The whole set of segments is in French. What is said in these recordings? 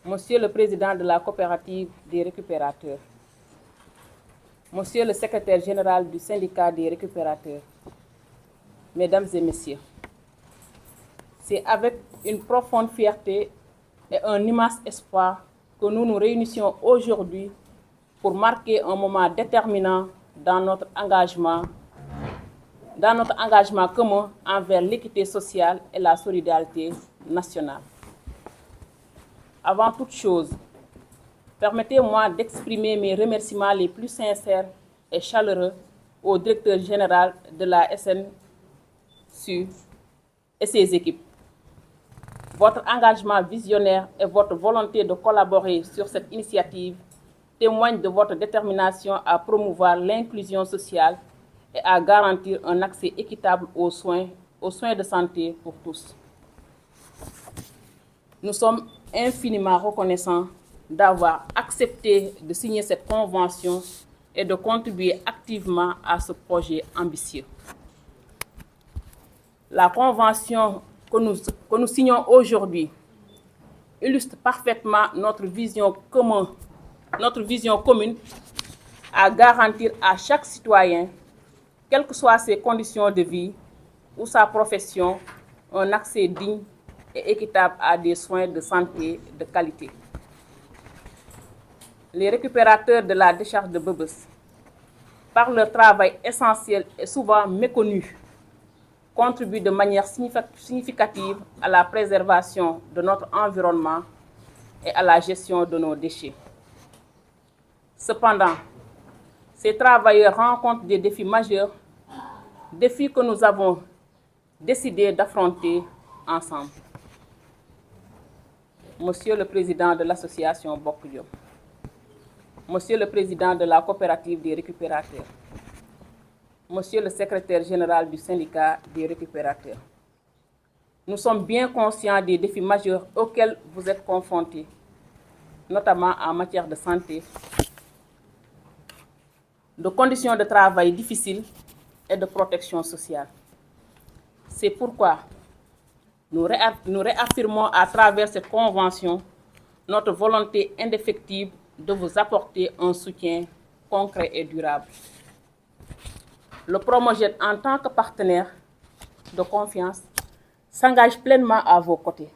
Monsieur le Président de la coopérative des récupérateurs, Monsieur le Secrétaire général du syndicat des récupérateurs, Mesdames et Messieurs, c'est avec une profonde fierté et un immense espoir que nous nous réunissons aujourd'hui pour marquer un moment déterminant dans notre engagement commun envers l'équité sociale et la solidarité nationale. Avant toute chose, permettez-moi d'exprimer mes remerciements les plus sincères et chaleureux au directeur général de la SNSU et ses équipes. Votre engagement visionnaire et votre volonté de collaborer sur cette initiative témoignent de votre détermination à promouvoir l'inclusion sociale et à garantir un accès équitable aux soins de santé pour tous. Nous sommes infiniment reconnaissants d'avoir accepté de signer cette convention et de contribuer activement à ce projet ambitieux. La convention que nous signons aujourd'hui illustre parfaitement notre vision commune à garantir à chaque citoyen, quelles que soient ses conditions de vie ou sa profession, un accès digne et équitable à des soins de santé de qualité. Les récupérateurs de la décharge de Bebeus, par leur travail essentiel et souvent méconnu, contribuent de manière significative à la préservation de notre environnement et à la gestion de nos déchets. Cependant, ces travailleurs rencontrent des défis majeurs, défis que nous avons décidé d'affronter ensemble. Monsieur le Président de l'association Bokk Jom, Monsieur le Président de la coopérative des récupérateurs, Monsieur le Secrétaire général du syndicat des récupérateurs, nous sommes bien conscients des défis majeurs auxquels vous êtes confrontés, notamment en matière de santé, de conditions de travail difficiles et de protection sociale. C'est pourquoi nous réaffirmons à travers cette convention notre volonté indéfectible de vous apporter un soutien concret et durable. Le Promojet, en tant que partenaire de confiance, s'engage pleinement à vos côtés.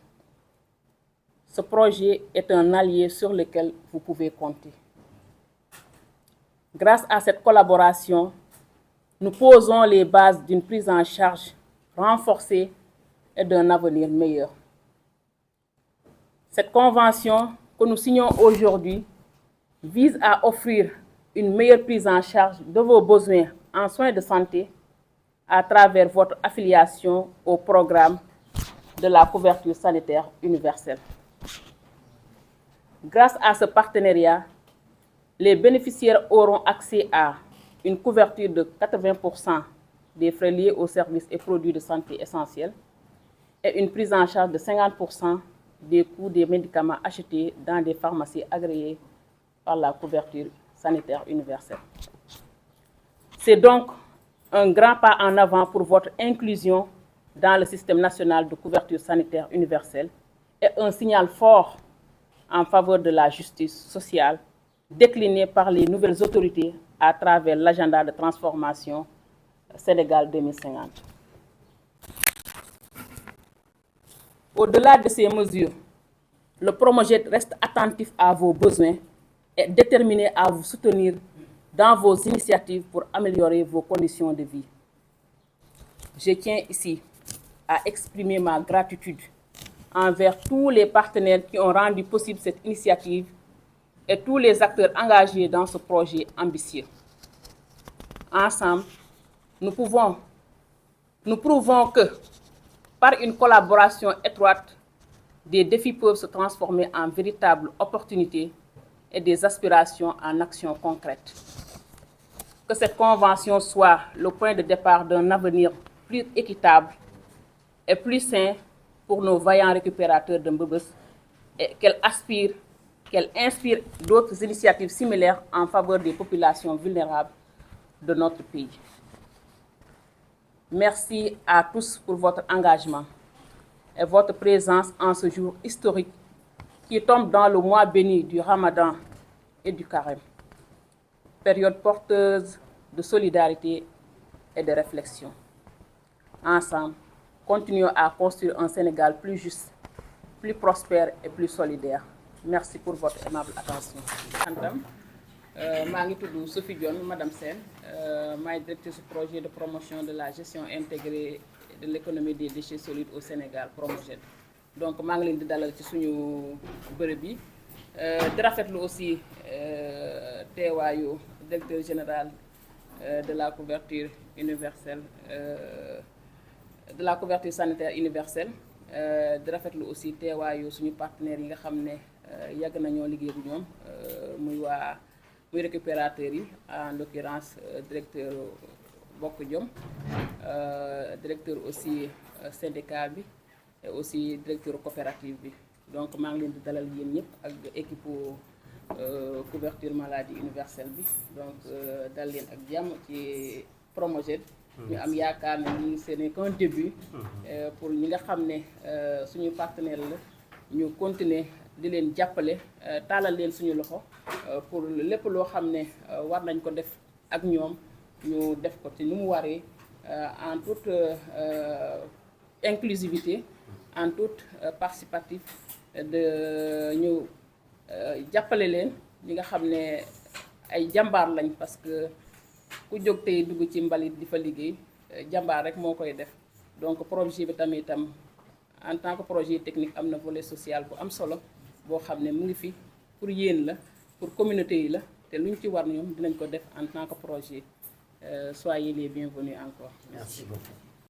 Ce projet est un allié sur lequel vous pouvez compter. Grâce à cette collaboration, nous posons les bases d'une prise en charge renforcée et d'un avenir meilleur. Cette convention que nous signons aujourd'hui vise à offrir une meilleure prise en charge de vos besoins en soins de santé à travers votre affiliation au programme de la couverture sanitaire universelle. Grâce à ce partenariat, les bénéficiaires auront accès à une couverture de 80% des frais liés aux services et produits de santé essentiels et une prise en charge de 50% des coûts des médicaments achetés dans des pharmacies agréées par la couverture sanitaire universelle. C'est donc un grand pas en avant pour votre inclusion dans le système national de couverture sanitaire universelle et un signal fort en faveur de la justice sociale décliné par les nouvelles autorités à travers l'agenda de transformation Sénégal 2050. Au-delà de ces mesures, le Promojet reste attentif à vos besoins et déterminé à vous soutenir dans vos initiatives pour améliorer vos conditions de vie. Je tiens ici à exprimer ma gratitude envers tous les partenaires qui ont rendu possible cette initiative et tous les acteurs engagés dans ce projet ambitieux. Ensemble, nous prouvons que, par une collaboration étroite, des défis peuvent se transformer en véritables opportunités et des aspirations en actions concrètes. Que cette convention soit le point de départ d'un avenir plus équitable et plus sain pour nos vaillants récupérateurs de Mbeubeuss et qu'elle inspire d'autres initiatives similaires en faveur des populations vulnérables de notre pays. Merci à tous pour votre engagement et votre présence en ce jour historique qui tombe dans le mois béni du Ramadan et du Carême, période porteuse de solidarité et de réflexion. Ensemble, continuons à construire un Sénégal plus juste, plus prospère et plus solidaire. Merci pour votre aimable attention. Je suis Sophie Dione, Madame Sen, directrice du projet de promotion de la gestion intégrée de l'économie des déchets solides au Sénégal, Promoged. Donc, je suis de dalal ci suñu bërëb bi di rafetlu aussi teewaayu directeur général de la couverture universelle de la couverture sanitaire universelle di rafetlu aussi teewaayu suñu partenaires yi nga xam ne yàgg nañoo liggéey bu ñoom muy récupérateurs yi en l'occurrence directeur Bokk Jom directeur aussi syndicat bi et aussi directeur coopérative bi donc maa ngi leen di dalal yéen ñëpp ak équipe couverture maladie universelle bi donc dal leen ak jàmm ci Promoged. ñu am yaakaar ne lii ce n'est qu'un début pour ñi nga xam ne suñu partenaire la ñu continuer di leen jàppale taalal leen suñu loxo pour lépp loo xam ne war nañ ko def ak ñoom ñu def ko ci ni mu waree en toute inclusivité, en toute participatif de ñu jàppale leen ñi nga xam ne ay jàmbaar lañ parce que ku jóg tey dugg ci mbalit di fa liggéey jàmbaar rek moo koy def donc projet bi tamitam en tant que projet technique am na volet social bu am solo boo xam ne mu ngi fi pour yéen la pour communauté yi la te luñ ci war ñoom dinañ ko def en tant que projet soyez les bienvenus encore. Merci beaucoup.